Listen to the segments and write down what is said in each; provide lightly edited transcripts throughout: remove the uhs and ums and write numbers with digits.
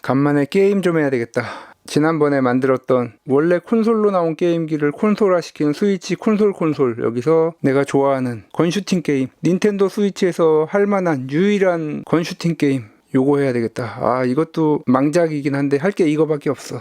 간만에 게임 좀 해야 되겠다. 지난번에 만들었던 원래 콘솔로 나온 게임기를 콘솔화 시킨 스위치 콘솔 여기서 내가 좋아하는 건슈팅 게임, 닌텐도 스위치에서 할만한 유일한 건슈팅 게임 요거 해야 되겠다. 아, 이것도 망작이긴 한데 할 게 이거밖에 없어.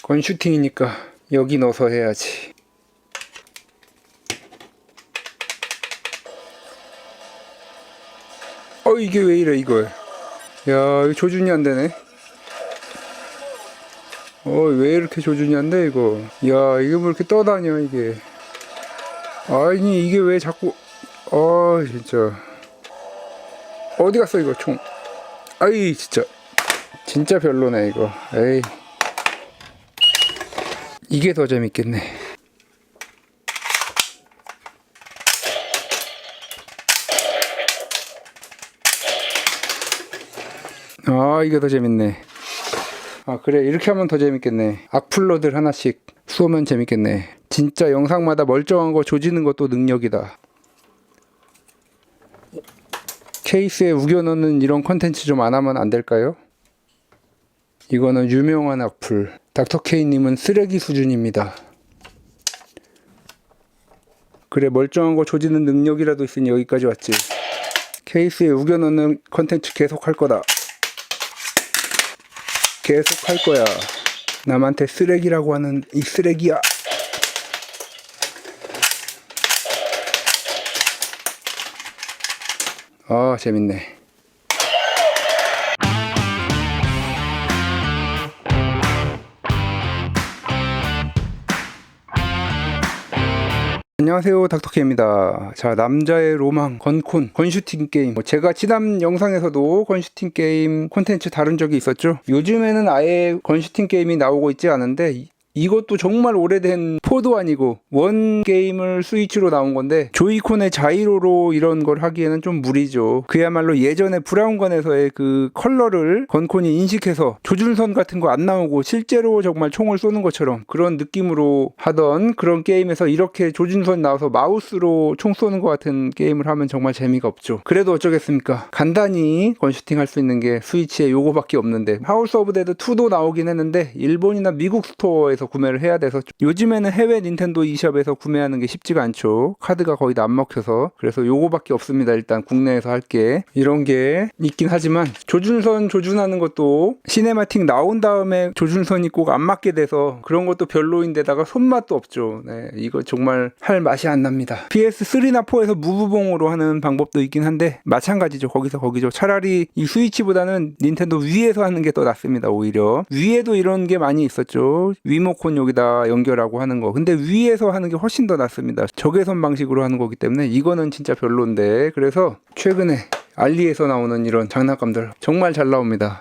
건슈팅이니까 여기 넣어서 해야지. 이게 왜 이래 이거. 야, 이거 조준이 안 되네. 왜 이렇게 조준이 안 돼 이거. 야, 이게 뭐 이렇게 떠다녀 이게. 아니, 이게 왜 자꾸. 진짜 어디 갔어 이거 총. 아이, 진짜 별로네 이거. 에이, 이게 더 재밌겠네. 이게 더 재밌네. 그래, 이렇게 하면 더 재밌겠네. 악플러들 하나씩 쏘면 재밌겠네. 진짜 영상마다 멀쩡한 거 조지는 것도 능력이다. 케이스에 우겨 넣는 이런 컨텐츠 좀 안 하면 안 될까요? 이거는 유명한 악플. 닥터케이님은 쓰레기 수준입니다. 그래, 멀쩡한 거 조지는 능력이라도 있으니 여기까지 왔지. 케이스에 우겨 넣는 컨텐츠 계속 할 거다. 계속 할 거야. 남한테 쓰레기라고 하는 이 쓰레기야. 재밌네. 안녕하세요, 닥터케입니다. 자, 남자의 로망 건슈팅 게임. 제가 지난 영상에서도 건슈팅 게임 콘텐츠 다룬 적이 있었죠. 요즘에는 아예 건슈팅 게임이 나오고 있지 않은데, 이것도 정말 오래된 포도 아니고 원 게임을 스위치로 나온 건데, 조이콘의 자이로로 이런 걸 하기에는 좀 무리죠. 그야말로 예전에 브라운관에서의 그 컬러를 건콘이 인식해서 조준선 같은 거 안 나오고 실제로 정말 총을 쏘는 것처럼 그런 느낌으로 하던 그런 게임에서 이렇게 조준선 나와서 마우스로 총 쏘는 것 같은 게임을 하면 정말 재미가 없죠. 그래도 어쩌겠습니까? 간단히 건슈팅 할 수 있는 게 스위치에 요거밖에 없는데, 하우스 오브 데드 2도 나오긴 했는데 일본이나 미국 스토어에서 구매를 해야 돼서, 요즘에는 해외 닌텐도 e샵에서 구매하는 게 쉽지가 않죠. 카드가 거의 다 안 먹혀서. 그래서 요거밖에 없습니다. 일단 국내에서 할게 이런 게 있긴 하지만, 조준선 조준하는 것도 시네마틱 나온 다음에 조준선이 꼭 안 맞게 돼서 그런 것도 별로인데다가 손맛도 없죠. 네, 이거 정말 할 맛이 안 납니다. PS3나 4에서 무브봉으로 하는 방법도 있긴 한데 마찬가지죠. 거기서 거기죠. 차라리 이 스위치보다는 닌텐도 위에서 하는 게 더 낫습니다. 오히려 위에도 이런 게 많이 있었죠. 리모컨 여기다 연결하고 하는 거. 근데 위에서 하는 게 훨씬 더 낫습니다. 적외선 방식으로 하는 거기 때문에 이거는 진짜 별론데, 그래서 최근에 알리에서 나오는 이런 장난감들 정말 잘 나옵니다.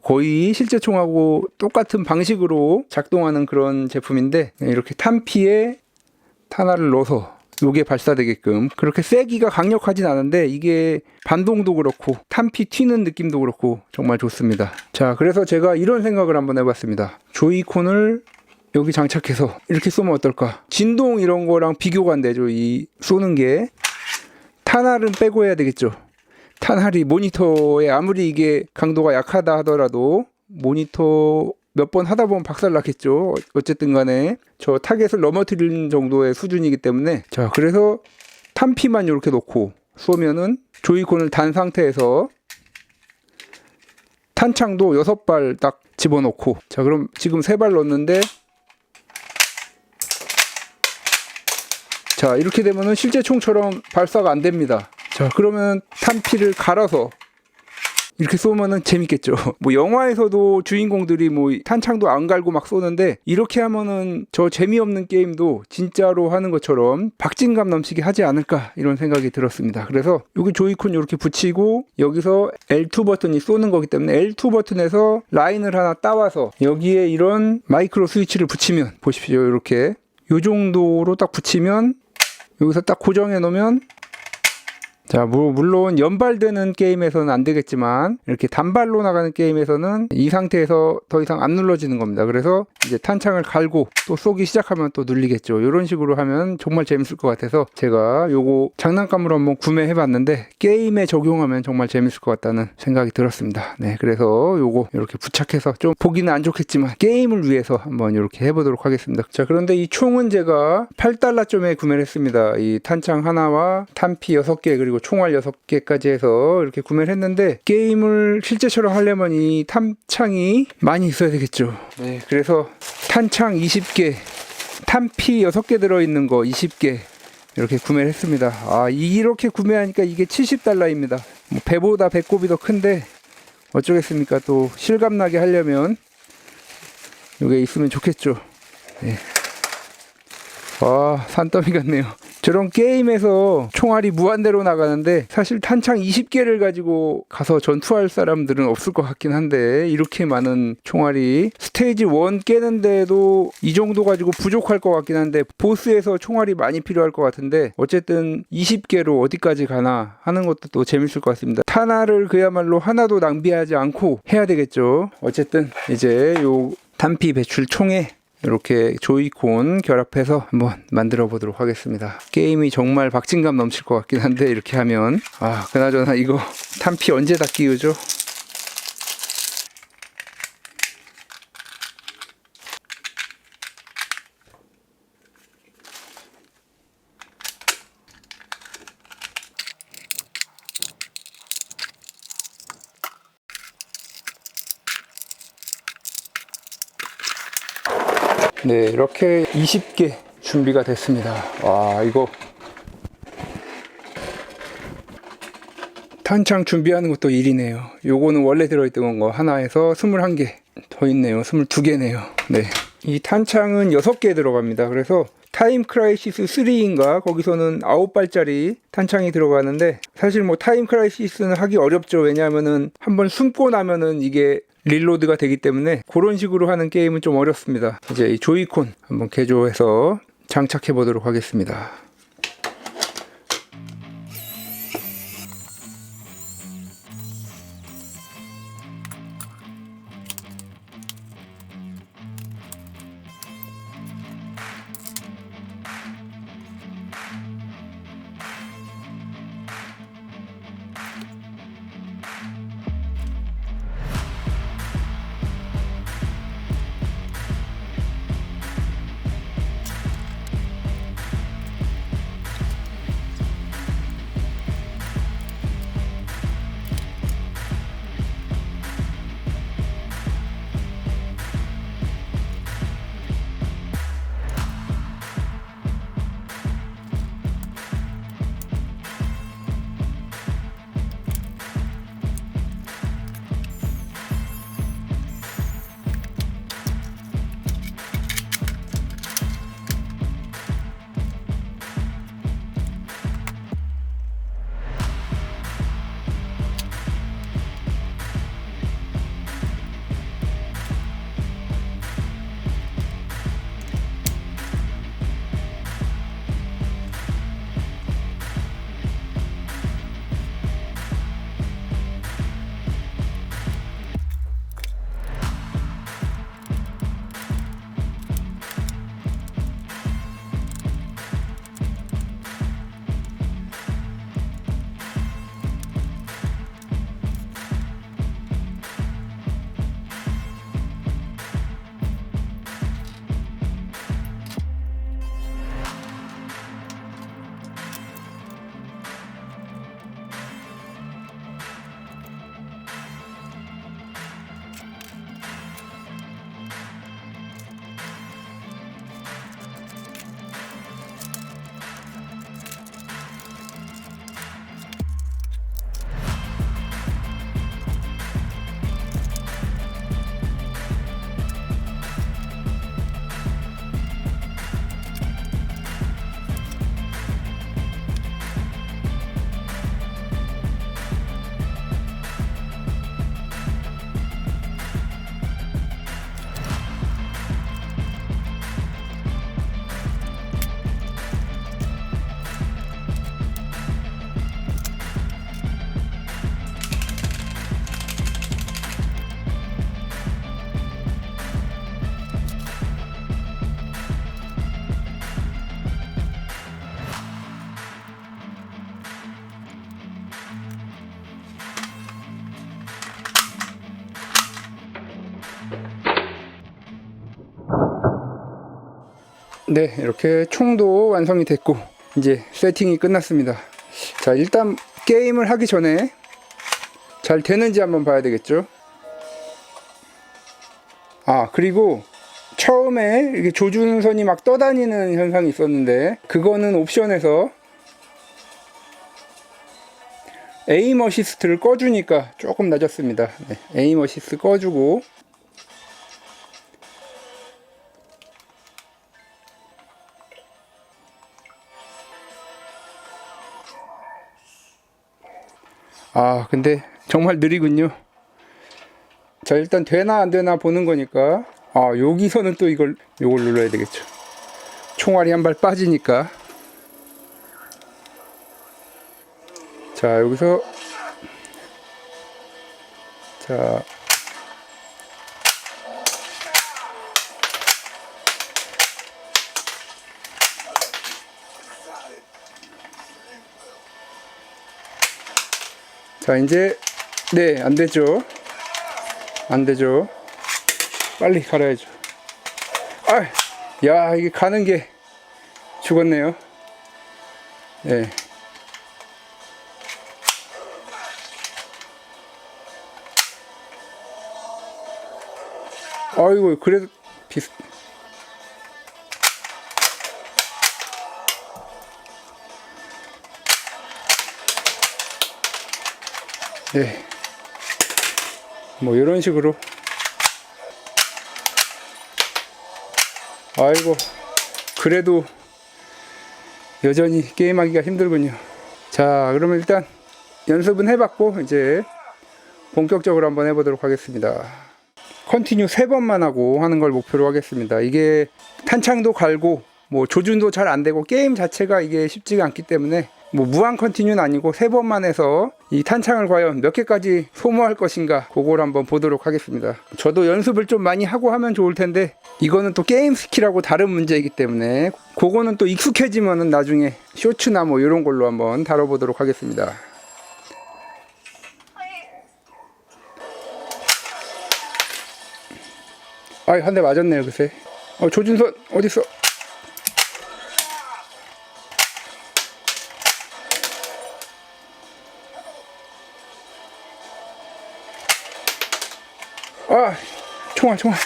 거의 실제 총하고 똑같은 방식으로 작동하는 그런 제품인데, 이렇게 탄피에 탄화를 넣어서 요게 발사되게끔, 그렇게 세기가 강력하진 않은데 이게 반동도 그렇고 탄피 튀는 느낌도 그렇고 정말 좋습니다. 자, 그래서 제가 이런 생각을 한번 해봤습니다. 조이콘을 여기 장착해서 이렇게 쏘면 어떨까? 진동 이런 거랑 비교가 안 되죠. 이 쏘는 게. 탄알은 빼고 해야 되겠죠. 탄알이 모니터에 아무리 이게 강도가 약하다 하더라도 모니터 몇 번 하다 보면 박살 나겠죠. 어쨌든 간에 저 타겟을 넘어뜨리는 정도의 수준이기 때문에, 자, 그래서 탄피만 이렇게 놓고 쏘면은 조이콘을 단 상태에서 탄창도 6발 딱 집어넣고, 자, 그럼 지금 3발 넣었는데, 자, 이렇게 되면은 실제 총처럼 발사가 안 됩니다. 자, 그러면 탄피를 갈아서 이렇게 쏘면은 재밌겠죠. 영화에서도 주인공들이 탄창도 안 갈고 막 쏘는데, 이렇게 하면은 저 재미없는 게임도 진짜로 하는 것처럼 박진감 넘치게 하지 않을까, 이런 생각이 들었습니다. 그래서 여기 조이콘 이렇게 붙이고 여기서 L2 버튼이 쏘는 거기 때문에 L2 버튼에서 라인을 하나 따와서 여기에 이런 마이크로 스위치를 붙이면, 보십시오. 이렇게 요 정도로 딱 붙이면, 여기서 딱 고정해 놓으면, 자, 물론 연발되는 게임에서는 안 되겠지만 이렇게 단발로 나가는 게임에서는 이 상태에서 더 이상 안 눌러지는 겁니다. 그래서 이제 탄창을 갈고 또 쏘기 시작하면 또 눌리겠죠. 이런 식으로 하면 정말 재밌을 것 같아서 제가 요거 장난감으로 한번 구매해 봤는데 게임에 적용하면 정말 재밌을 것 같다는 생각이 들었습니다. 네, 그래서 요거 이렇게 부착해서 좀 보기는 안 좋겠지만 게임을 위해서 한번 이렇게 해보도록 하겠습니다. 자, 그런데 이 총은 제가 8달러쯤에 구매를 했습니다. 이 탄창 하나와 탄피 6개 그리고 총알 6개까지 해서 이렇게 구매를 했는데 게임을 실제처럼 하려면 이 탄창이 많이 있어야 되겠죠. 네, 그래서 탄창 20개, 탄피 6개 들어있는 거 20개 이렇게 구매를 했습니다. 아, 이렇게 구매하니까 이게 70달러입니다. 뭐 배보다 배꼽이 더 큰데 어쩌겠습니까? 또 실감나게 하려면 이게 있으면 좋겠죠. 네. 아, 산더미 같네요. 저런 게임에서 총알이 무한대로 나가는데 사실 탄창 20개를 가지고 가서 전투할 사람들은 없을 것 같긴 한데 이렇게 많은 총알이 스테이지 1 깨는데도 이 정도 가지고 부족할 것 같긴 한데 보스에서 총알이 많이 필요할 것 같은데 어쨌든 20개로 어디까지 가나 하는 것도 또 재밌을 것 같습니다. 탄화를 그야말로 하나도 낭비하지 않고 해야 되겠죠. 어쨌든 이제 요 탄피 배출 총에 이렇게 조이콘 결합해서 한번 만들어 보도록 하겠습니다. 게임이 정말 박진감 넘칠 것 같긴 한데 이렇게 하면 그나저나 이거 탄피 언제 다 끼우죠? 네, 이렇게 20개 준비가 됐습니다. 와, 이거 탄창 준비하는 것도 일이네요. 요거는 원래 들어있던 거 하나에서 21개 더 있네요. 22개네요. 네, 이 탄창은 6개 들어갑니다. 그래서 타임 크라이시스 3인가 거기서는 9발짜리 탄창이 들어가는데 사실 뭐 타임 크라이시스는 하기 어렵죠. 왜냐하면은 한번 숨고 나면은 이게 릴로드가 되기 때문에 그런 식으로 하는 게임은 좀 어렵습니다. 이제 이 조이콘 한번 개조해서 장착해 보도록 하겠습니다. 네, 이렇게 총도 완성이 됐고 이제 세팅이 끝났습니다. 자, 일단 게임을 하기 전에 잘 되는지 한번 봐야 되겠죠. 아, 그리고 처음에 이렇게 조준선이 막 떠다니는 현상이 있었는데 그거는 옵션에서 에임 어시스트를 꺼주니까 조금 낮았습니다. 네, 에임 어시스트 꺼주고 아, 근데 정말 느리군요. 자, 일단 되나 안 되나 보는 거니까 여기서는 또 요걸 눌러야 되겠죠. 총알이 한 발 빠지니까. 자, 여기서 자, 이제 네, 안 되죠. 안 되죠. 빨리 갈아야죠. 야, 이게 가는 게 죽었네요. 네. 아이고, 그래도 네. 뭐 이런 식으로. 아이고, 그래도 여전히 게임하기가 힘들군요. 자, 그러면 일단 연습은 해봤고 이제 본격적으로 한번 해보도록 하겠습니다. 컨티뉴 3번만 하고 하는 걸 목표로 하겠습니다. 이게 탄창도 갈고 뭐 조준도 잘 안되고 게임 자체가 이게 쉽지가 않기 때문에 뭐 무한 컨티뉴는 아니고 3번만 해서 이 탄창을 과연 몇 개까지 소모할 것인가 그걸 한번 보도록 하겠습니다. 저도 연습을 좀 많이 하고 하면 좋을 텐데 이거는 또 게임 스킬하고 다른 문제이기 때문에 그거는 또 익숙해지면은 나중에 쇼츠나 뭐 이런 걸로 한번 다뤄보도록 하겠습니다. 한 대 맞았네요, 글쎄. 조준선 어딨어? 총알.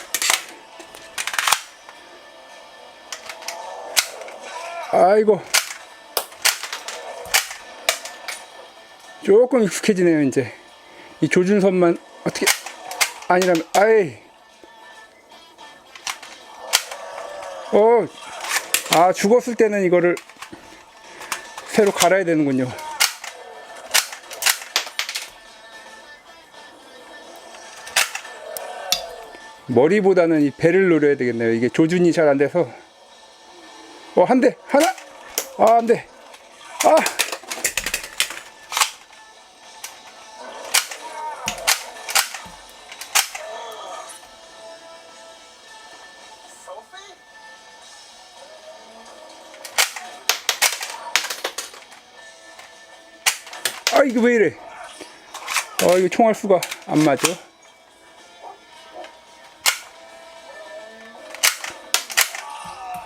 아이고. 조금 익숙해지네요, 이제. 이 조준선만 어떻게, 아니라면, 죽었을 때는 이거를 새로 갈아야 되는군요. 머리보다는 이 배를 노려야 되겠네요. 이게 조준이 잘 안 돼서. 한 대, 하나! 안 돼. 이거 왜 이래? 이거 총알 수가 안 맞아.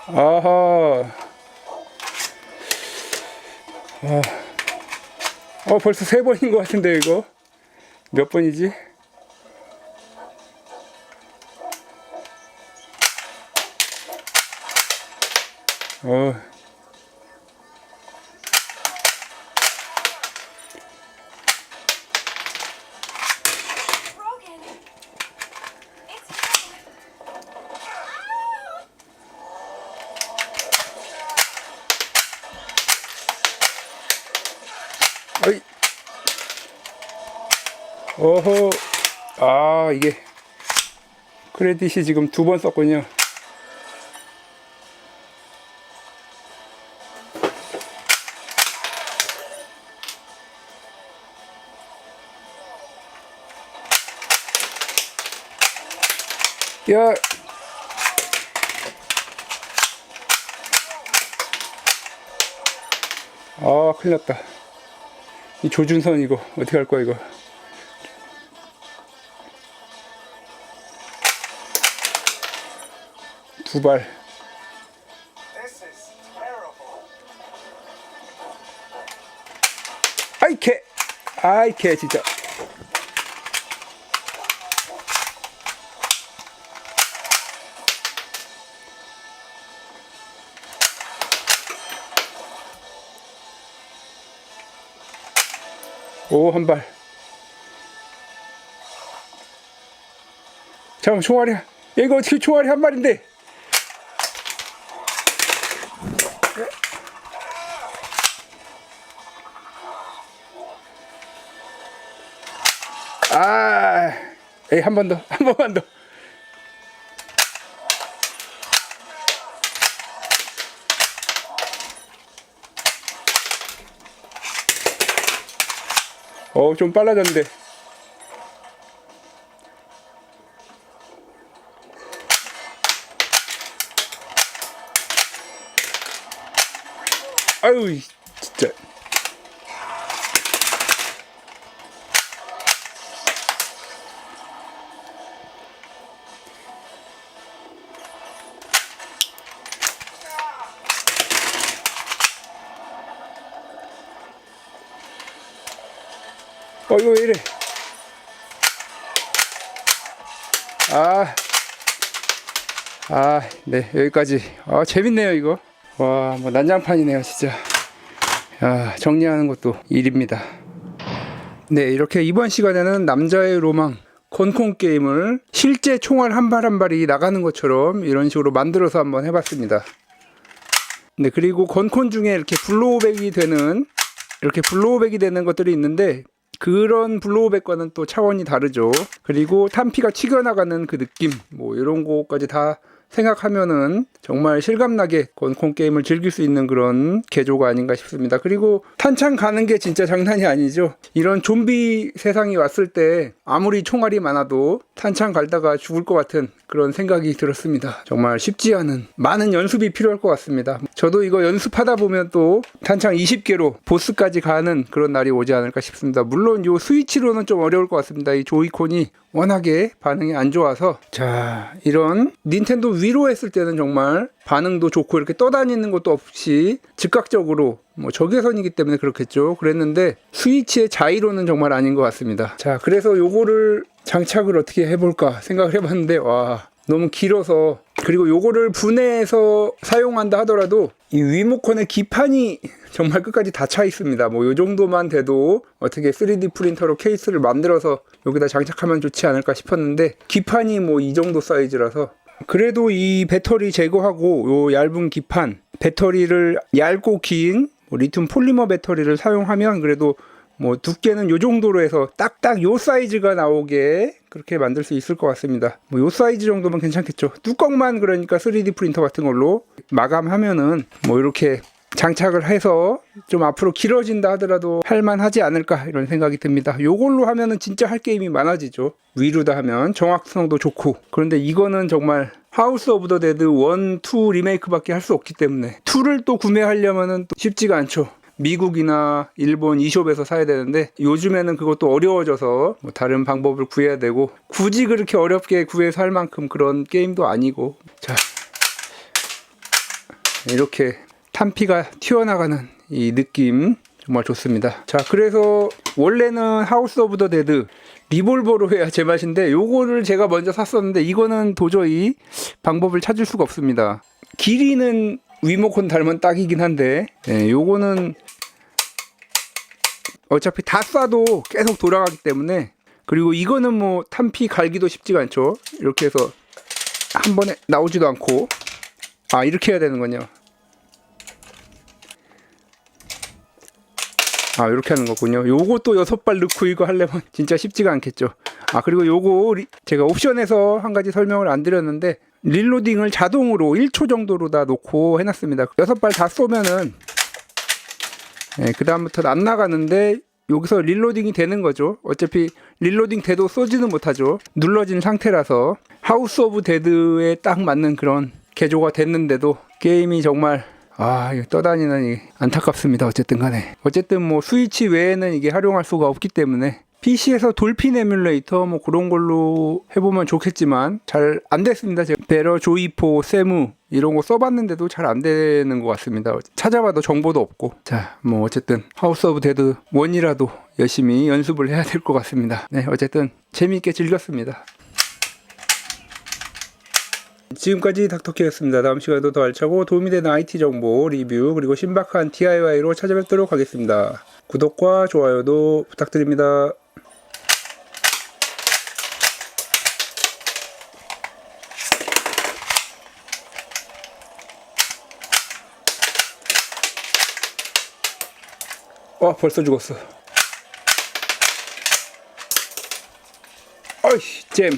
아하. 벌써 3번인 것 같은데, 이거. 몇 번이지? 이게 크레딧이 지금 2번 썼군요. 야, 큰일 났다. 이 조준선 이거 어떻게 할 거야, 이거. 두 발. 아이 개 진짜. 오, 한 발. 잠깐만, 총알이야. 야, 이거 어떻게 총알이 한 발인데? 아, 에이, 한 번 더, 한 번만 더. 좀 빨라졌는데. 아유, 진짜. 이거 왜 이래? 네, 여기까지. 재밌네요, 이거. 와, 뭐 난장판이네요, 진짜. 정리하는 것도 일입니다. 네, 이렇게 이번 시간에는 남자의 로망 건콘 게임을 실제 총알 한 발 한 발이 나가는 것처럼 이런 식으로 만들어서 한번 해봤습니다. 네, 그리고 건콘 중에 이렇게 블로우백이 되는 것들이 있는데, 그런 블로우백과는 또 차원이 다르죠. 그리고 탄피가 튀겨나가는 그 느낌, 뭐 이런 거까지 다 생각하면은 정말 실감나게 건콘 게임을 즐길 수 있는 그런 개조가 아닌가 싶습니다. 그리고 탄창 가는 게 진짜 장난이 아니죠. 이런 좀비 세상이 왔을 때 아무리 총알이 많아도 탄창 갈다가 죽을 것 같은 그런 생각이 들었습니다. 정말 쉽지 않은 많은 연습이 필요할 것 같습니다. 저도 이거 연습하다 보면 또 탄창 20개로 보스까지 가는 그런 날이 오지 않을까 싶습니다. 물론 요 스위치로는 좀 어려울 것 같습니다. 이 조이콘이 워낙에 반응이 안 좋아서. 자, 이런 닌텐도 위로 했을 때는 정말 반응도 좋고 이렇게 떠다니는 것도 없이 즉각적으로 뭐 적외선이기 때문에 그렇겠죠. 그랬는데 스위치의 자이로는 정말 아닌 것 같습니다. 자, 그래서 요거를 장착을 어떻게 해볼까 생각을 해봤는데, 와, 너무 길어서. 그리고 요거를 분해해서 사용한다 하더라도 이 리모컨의 기판이 정말 끝까지 다 차 있습니다. 뭐 요 정도만 돼도 어떻게 3D 프린터로 케이스를 만들어서 여기다 장착하면 좋지 않을까 싶었는데, 기판이 뭐 이 정도 사이즈라서. 그래도 이 배터리 제거하고 요 얇은 기판, 배터리를 얇고 긴 리튬 폴리머 배터리를 사용하면 그래도 뭐 두께는 요 정도로 해서 딱딱 요 사이즈가 나오게 그렇게 만들 수 있을 것 같습니다. 뭐 요 사이즈 정도면 괜찮겠죠. 뚜껑만 그러니까 3D 프린터 같은 걸로 마감하면은 뭐 이렇게 장착을 해서 좀 앞으로 길어진다 하더라도 할만하지 않을까 이런 생각이 듭니다. 요걸로 하면은 진짜 할 게임이 많아지죠. 위로다 하면 정확성도 좋고. 그런데 이거는 정말 하우스 오브 더 데드 1, 2 리메이크밖에 할 수 없기 때문에 2를 또 구매하려면은 또 쉽지가 않죠. 미국이나 일본 e숍에서 사야 되는데 요즘에는 그것도 어려워져서 뭐 다른 방법을 구해야 되고, 굳이 그렇게 어렵게 구해서 할 만큼 그런 게임도 아니고. 자, 이렇게 탄피가 튀어나가는 이 느낌 정말 좋습니다. 자, 그래서 원래는 하우스 오브 더 데드 리볼버로 해야 제맛인데 요거를 제가 먼저 샀었는데 이거는 도저히 방법을 찾을 수가 없습니다. 길이는 리모컨 닮은 딱이긴 한데, 요거는 어차피 다 쏴도 계속 돌아가기 때문에. 그리고 이거는 뭐 탄피 갈기도 쉽지가 않죠. 이렇게 해서 한 번에 나오지도 않고. 이렇게 해야 되는군요. 이렇게 하는 거군요. 요것도 6발 넣고 이거 하려면 진짜 쉽지가 않겠죠. 그리고 요거 제가 옵션에서 한 가지 설명을 안 드렸는데, 릴로딩을 자동으로 1초 정도로 다 놓고 해놨습니다. 6발 다 쏘면은 그 다음부터는 안 나가는데 여기서 릴로딩이 되는 거죠. 어차피 릴로딩 돼도 쏘지는 못하죠. 눌러진 상태라서. 하우스 오브 데드에 딱 맞는 그런 개조가 됐는데도 게임이 정말 이거 떠다니는 게 안타깝습니다. 어쨌든 간에. 어쨌든 뭐 스위치 외에는 이게 활용할 수가 없기 때문에 PC에서 돌핀 에뮬레이터 뭐 그런 걸로 해보면 좋겠지만 잘 안 됐습니다. 제가 베러, 조이포, 세무 이런 거 써봤는데도 잘 안 되는 것 같습니다. 찾아봐도 정보도 없고. 자, 뭐 어쨌든 하우스 오브 데드 1이라도 열심히 연습을 해야 될 것 같습니다. 네, 어쨌든 재미있게 즐겼습니다. 지금까지 닥터케였습니다. 다음 시간에도 더 알차고 도움이 되는 IT 정보, 리뷰, 그리고 신박한 DIY로 찾아뵙도록 하겠습니다. 구독과 좋아요도 부탁드립니다. 벌써 죽었어. 어이, 잼.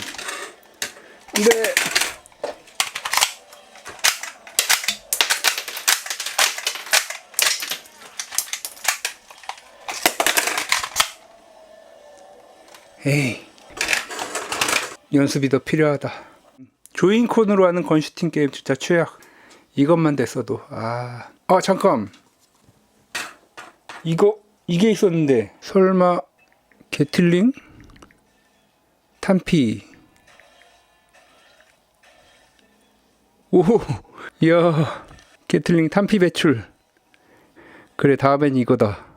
안돼. 에이, 연습이 더 필요하다. 조인콘으로 하는 건슈팅 게임 진짜 최악. 이것만 됐어도. 잠깐. 이게 있었는데 설마 게틀링? 탄피. 오, 이야, 게틀링 탄피 배출. 그래, 다음엔 이거다.